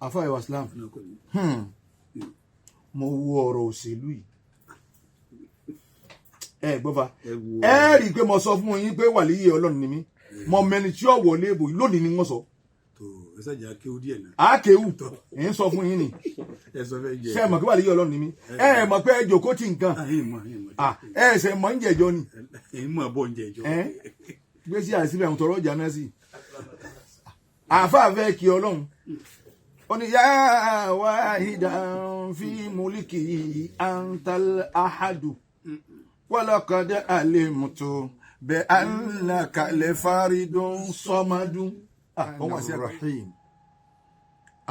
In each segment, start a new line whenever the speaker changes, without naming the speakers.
àfáà ìwà Islam mo wo ọ̀rọ̀ òṣèlú yìí gbọ́fà rí i pé mo sọ fún yín pé wàlíyé Ọlọ́run ni mí mo mẹni tí ó wọlé ìbò lónìí ni wọ́n sọ. Àkéwù ẹ̀ ń sọ fún yín ni ṣe mọ̀ pé wàlíyé Ọlọ́run ni mí mọ̀ pé ẹjọ́ kó ti nǹkan ṣe mọ̀ ń jẹ̀jọ́ ni gbèsè àìsíbẹ̀ ń tọrọ ọjà náà sí àáfàá fẹ́ kí Ọlọ́run ó ní yá wahidan fi mulki antal ahadu walaqad alimtu bi annaka faridun samadun rahim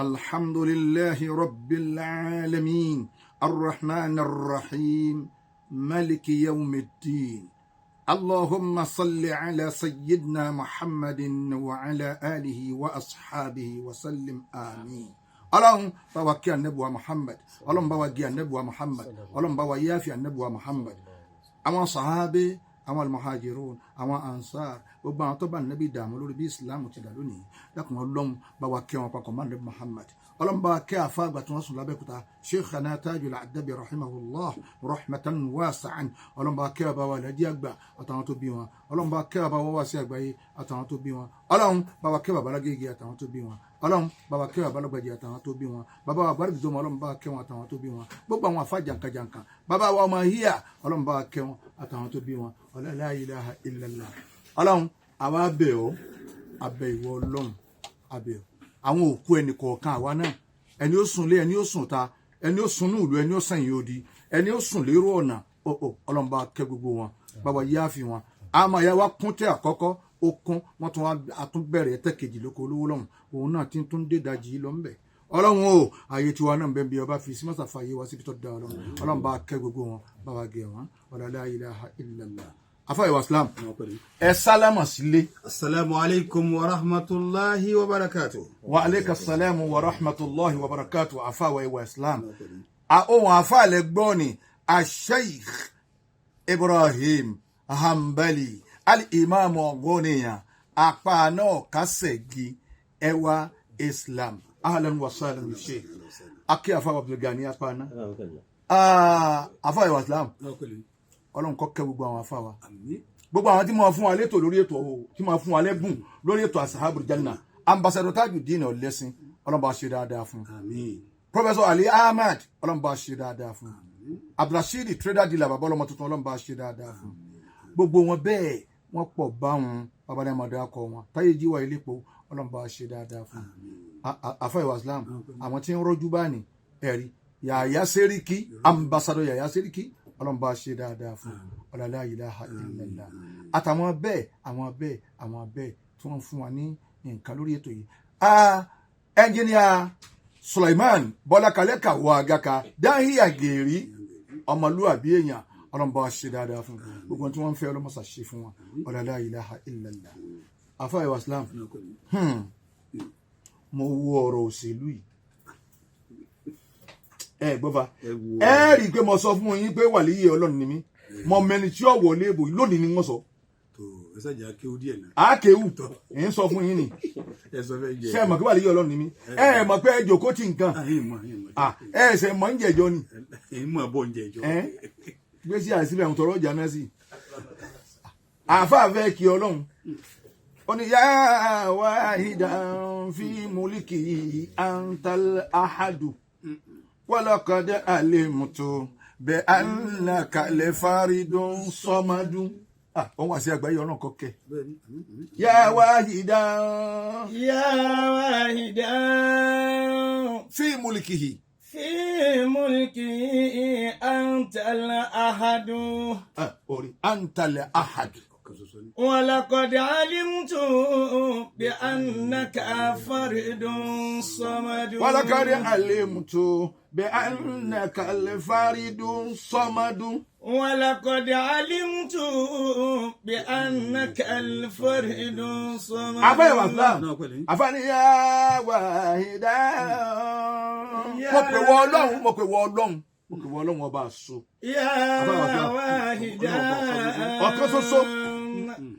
alhamdulillahi rabbil alamin arrahmanir rahim maliki yawmiddin اللهم صل على سيدنا محمد وعلى آله وأصحابه وسلم آمين. اللهم بارك على النبي محمد، اللهم بارك على النبي محمد، اللهم بارك يافي النبي محمد. أما صحابي أما المهاجرون أما أنصار gbogbo àwọn tó bá nàbí dààmú lórí bí islam ti dà lónìí dákun Ọlọ́run bá wa kẹ́ wọn papọ̀ mọ́ nàbí Muhammad Ọlọ́run bá wa kẹ́ àfa àgbà tí wọ́n sùn lábẹ́kúta Sheikhana Tajul Adabi rahimahullah rahmatan wasi'an Ọlọ́run bá wa kẹ́ bàbá wa Alhaji àgbà àtàwọn tó bí wọn Ọlọ́run bá wa kẹ́ bàbá wa Wasiu Àgbáyé àtàwọn tó bí wọn Ọlọ́run bá wa kẹ́ bàbá Lágége àtàwọn tó bí wọn Ọlọ́run bá wa kẹ́ bàbá Lágbàjì àtàwọn tó bí wọn bàbá wa Gbárùgbì Dómọ Ọlọ́run bá wa kẹ́ wọn àtàwọn tó bí wọn gbogbo àwọn àfa jàǹkàjàǹkà bàbá wa ọmọ híyà Ọlọ́run bá wa kẹ́ wọn àtàwọn tó bí wọn la ilaha illallah Ọlọ́run àwa abẹ́ ọ́ abẹ́ ìwọ Ọlọ́run abẹ́ ọ́ àwọn òkú ẹnì kọ̀ọ̀kan àwa náà ẹni ó sùn lé ẹni ó sùn ta ẹni ó sùn ní ìlú ẹni ó sẹ́yìn odi ẹni ó sùn lérò ọ̀nà Ọlọ́run bá kẹ́ gbogbo wọn bàbá yáàfin wọn àmọ́ ìyá wa kún tẹ́ àkọ́kọ́ ó kún wọ́n tún wá àtúnbẹ̀rẹ̀ ẹ̀tẹ́ kejì lóko olówó lọ́hùn òun náà tí ń tún dé dajì lọ ńbẹ̀ Ọlọ́run o ààyè tiwa náà bẹ́ẹ̀ bí ọba fi sí mọ́sàfà yé wa síbi tó da Ọlọ́run bá kẹ́ gbogbo wọn bàbá gẹ̀ wọn la ilaha illallah afa ìwà Islam ẹ sálámà sílé.
Assalamu alaikum wa rahmatullahi wa barakatuh.
Wa alaikum assalamu wa rahmatullahi wa barakatuh afa ìwà Islam. Ohun afa lẹ gbọ́ ni Sheikh Ibrahim Hanbali al-Imam ọgọ́nìyàn apá náà kásẹ̀gì ẹwà Islam ahlan wa sahlan bi Sheikh akí afa Abdulgani apá náà afa ìwà Islam Ọlọ́run kó kẹ́ gbogbo àwọn afá wa gbogbo àwọn tí mo fún wa létò lórí ètò tí mo fún wa lẹ́bùn lórí ètò Ashabul Janna ambassador Tajudeen Ọlẹ́sìn Ọlọ́run bá ṣe dáadáa fún Professor Ali Ahmad Ọlọ́run bá ṣe dáadáa fún Abdulrasheed trader dealer bàbá ọlọ́mọ tuntun Ọlọ́run bá ṣe dáadáa fún gbogbo wọn bẹ́ẹ̀ wọ́n pọ̀ bá wọn babalẹ́mọdé akọ wọn Táyé Jíwá Ilépo Ọlọ́run bá ṣe dáadáa fún àfá ìwà Islam àwọn tí ń rọ́jú bá ní ẹ̀rí Yàyà Sẹ́ríkì ambassador Yàyà Sẹ́ríkì Ọlọ́run bá ṣe dáadáa fún la ilaha illallah àtàwọn bẹ́ẹ̀ tí wọ́n fún wa ní nǹkan lórí ètò yìí ẹnjìníà Sulaiman Bọ́lá Kalẹ́kà wọ àgàkà dáhìá gèrí ọmọlúwàbí èèyàn Ọlọ́run bá ṣe dáadáa fún gbogbo tí wọ́n ń fẹ́ ọlọ́mọṣà ṣe fún wọn la ilaha illallah àfá ìwà Islam mo wo ọ̀rọ̀ òṣèlú yìí gbọ́fà rí i pé mo sọ fún yín pé wàlíyé Ọlọ́run ni mí mo mẹni tí ó wọlé ìbò lónìí ni wọ́n sọ. Àkéwù ẹ̀ ń sọ fún yín ni ṣe mọ̀ pé wàlíyé Ọlọ́run ni mí mọ̀ pé ẹjọ́ kó ti nǹkan ṣe mọ̀ ń jẹ̀jọ́ ni gbèsè àìsíbẹ̀ ń tọrọ ọjà náà sí àáfàá fẹ́ kí Ọlọ́run ó ní yá wahidan fi mulki antal ahadu walaqad alimtu bi annaka faridun samadun òun wà sí àgbáyé ọ̀nà kọ́kẹ́ yá wahidan fi mulkihi antal ahadu antal ahadu
ولقد علمت بأنك فرد صمد
ولقد علمت بأنك الفرد الصمد
ولقد علمت بأنك الفرد الصمد
أفا واسلام أفا يا واحدا mo pe wo Ọlọ́run ọba àṣọ
يا واحدا
ọ̀kan ṣoṣo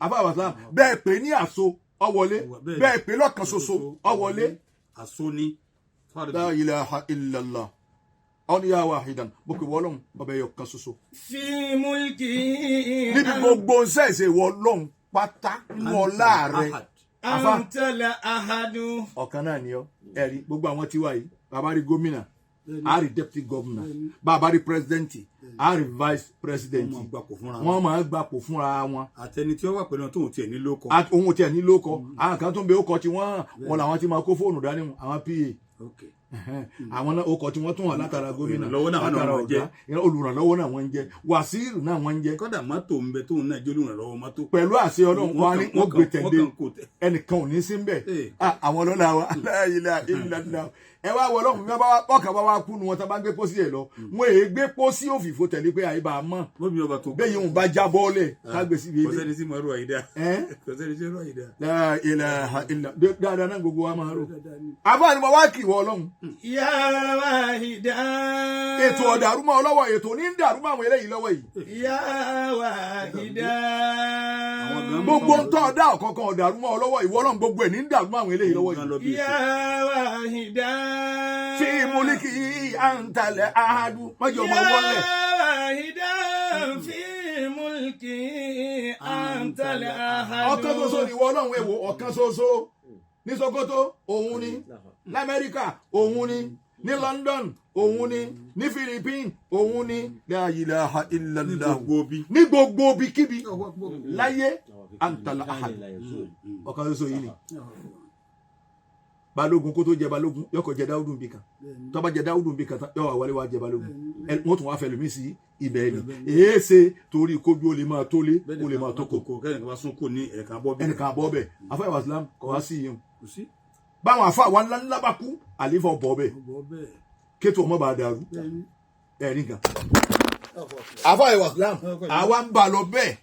àfà wàsálàm bẹ́ẹ̀ pè ní àṣọ ọwọlé bẹ́ẹ̀ pè lọ́kan ṣoṣo ọwọlé
àṣọ ni
la ilaha illallah ọ̀nà ya wahidan bókè wọ́lọ́hún ọbẹ̀ yọ kan ṣoṣo.
fi mulki.
níbi gbogbo ṣẹ̀ṣẹ̀ wọ́lọ́hún pátá nínú ọlá rẹ̀.
antala ahadu.
ọ̀kan náà ni ọ́ ẹ̀rí gbogbo àwọn tí wà yìí bàbá rí gómìnà a rí deputy governor bàbá rí president a rí vice president wọ́n máa gbapò fúnra wọn.
àtẹni tí ó wà pẹ̀lú tóun tiẹ̀ ní lóko.
ohun tiẹ̀ ní lóko àwọn kan tó ń bẹ ókọ tí wọ́n làwọn ti máa kó fóònù dání àwọn pa àwọn náà ókọ tí wọ́n tún wà látara gómìnà látara ọ̀gá olùrànlọ́wọ́ náà wọ́n ń jẹ́ wàsíìrù náà wọ́n ń jẹ́.
kódà mọ́tò ń bẹ tóun náà jẹ́ olùrànlọ́wọ́ mọ́tò.
pẹ̀lú àṣẹ ọlọ́run wọ́n gbé tẹ̀lé ẹnìkan ò ní sí ń bẹ̀ àwọn ọlọ́lá wa aláìlá ẹ wá wọ ọlọ́run bí ọkàn bá wá kú nu wọn tá bá gbé pósí ẹ lọ wọn èé gbé pósí òfìfo tẹ̀lé pé àyè bá a mọ̀ bẹ́ẹ̀ yìí òun bá já bọ́ọ̀lẹ̀ ká gbé síbi ilé.
kọ́sẹ́ni sí mọ̀ọ́rọ̀ àyídá. kọ́sẹ́ni sí mọ̀ọ́rọ̀ àyídá.
dáadáa náà gbogbo wa máa rò. àbá ni mo wá kì wọ ọlọ́run.
ya wahida.
ètò ọ̀dàrúmọ̀ ọlọ́wọ́ ètò ní ń dàrúmọ̀ àwọn eléyìí lọ́wọ́ yìí.
ya wahida.
gbogbo ń tọ́ ọ̀dà ọ̀kọ̀ọ̀kan ọ̀dàrúmọ̀ ọlọ́wọ́ ìwọ ọlọ́run gbogbo ẹ̀ ní ń dàrúmọ̀ àwọn eléyìí lọ́wọ́ yìí.
ya wahida.
fi muliki antalẹ̀ ahadu mọ́jọ́ ọmọ wọlé.
wahida fi mulki antalẹ̀ ahadu.
ọ̀kan ṣoṣo ni ìwọ ọlọ́run èwo ọ̀kan ṣoṣo ní Sókótó òun ni l'Amẹ́ríkà òun ni ní London òun ni ní Philippines òun ni la ilaha illallah ní gbogbo ibikíbi láyé antalẹ̀ ahadu ọ̀kan ṣoṣo yìí ni. Balógun kó tó jẹ balógun yọkọ jẹ Dáúdù bí kan tó bá jẹ Dáúdù bí kan yọ wà wálé wá jẹ balógun wọn tún wá fẹ́ lómi sí ibẹ̀ ni èé ṣe torí kójú ó lè máa tó lé ó lè máa tó kò
kẹ́nìkan bá sún kò ní
ẹnìkan abọ́ bẹ̀ afẹ́ ìwà Islam kò wá sí yẹn báwọn afá wa ńlá bá kú àlefa ọbọ̀ bẹ̀ kéètò ọmọ bá dàrú ẹ̀rín kan àfọ ìwà Islam àwa ń bá lọ bẹ́ẹ̀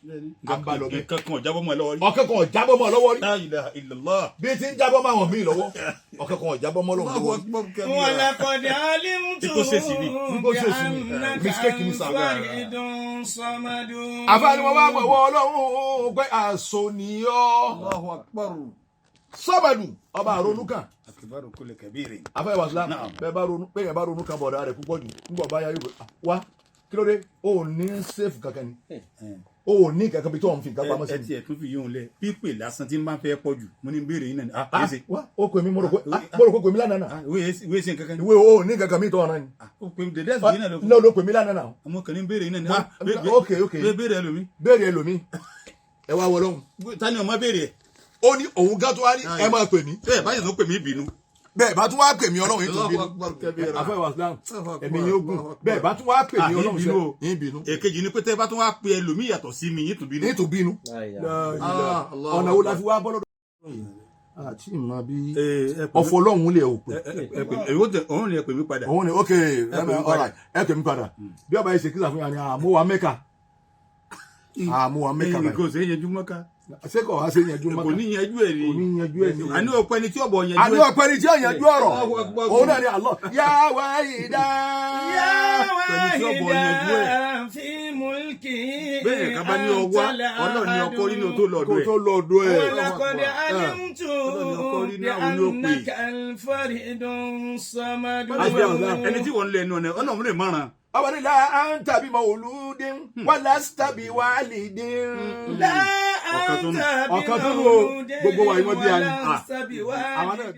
à ń bá lọ bẹ́ẹ̀
kankan ọ̀jábọ̀ mọ́ ẹ lọ́wọ́ rí
ọ̀kan kan ọ̀jábọ̀ mọ́ ọ lọ́wọ́ rí
la ilaha illallah
bí ti ń jábọ̀ mọ́ àwọn míì lọ́wọ́ ọ̀kan kan ọ̀jábọ̀ mọ́ lọ́wọ́ rí.
wa laqad alimtu
mistake ni sábà
faridun samadu.
àfáàní wọn bá mọ̀ wọ́ ọlọ́run pé àṣọ nìyọ́
Allahu akbar
sọ́mọdù ọba àrònú kan
akibaru kulli kabiri.
afẹ́ ìwà Islam bẹ́ẹ̀ bá ronú kan bọ̀dá rẹ̀ púpọ̀ jù nígbà bá yá yóò wá kí ló dé o ní sèfù kankan ni o ní kankan bí tó ń fi nǹkan pamọ́ sí.
ẹ tiẹ̀ tún fi yóò lẹ pípé lásán tí n bá fẹ́ pọ̀ jù mo ní béèrè yín náà ni kìí ṣe.
wá o kò mí mo rò kó pè mí lánàá náà.
ìwé ṣe nǹkan kan ni.
ìwé o ní kankan mi tó ọ̀nà ni.
o pè mí dèdè ẹ̀sìn yín náà ló.
náà ló pè mí lánàá náà.
àmọ́ kàn ní béèrè yín náà ni.
ok
béèrè ẹlòmí.
béèrè ẹlòmí ẹ wá wọlọ́hún.
ta ni ọmọ béèrè ẹ.
ó ní òun gán tó wá ní ẹ máa pè mí.
bẹ́ẹ̀ báyìí tó pè mí bínú.
bẹ́ẹ̀ bá tún wá pè mí ọlọ́run yìí tó bínú afẹ́ ìwà Islam ẹ̀mí yóò gùn bẹ́ẹ̀ bá tún wá pè mí ọlọ́run yìí bínú.
èkejì ni pé tẹ́ bá tún wá pe ẹlòmí yàtọ̀ sí mi yìí tó bínú.
yìí tó bínú. ọ̀nà wo la fi wá bọ́ lọ́dọ̀. àti ìmọ̀ bí ọ̀fọ̀ ọlọ́run lè ò pè.
òun ni ẹ pè mí padà.
òun ni ok ẹ pè mí padà bí ọba yìí ṣe kíkà fún yà ni àmúwa Mẹ́kà àmúwa Mẹ́kà
báyìí. kò sí yanjú Mẹ́kà.
ṣé kò wá sí yanjú Mẹ́kà.
kò ní yanjú ẹ̀ ni.
kò ní yanjú ẹ̀ ni.
àní ọ̀pẹ ni tí ọ̀bọ̀ yanjú ẹ̀.
àní ọ̀pẹ ni tí ò yanjú ọ̀rọ̀ òun náà ni Allah ya wahida
ya wahida fi mulki
bẹ́ẹ̀ ká bá ní ọwá ọlọ́run ni ọkọ nínú tó lọ́dọ̀ ẹ̀.
tó lọ́dọ̀ ẹ̀.
wa laqad alimtu bi annaka al-faridun samadu.
ẹni tí wọ́n ń lẹ́nu ọ̀nà ọlọ́run lè márùn-ún.
Abani la anta bi mauludin walasta bi walidin.
La anta bi mauludin
gbogbo wa ìmọ̀ bí a ní.
walasta bi walidin.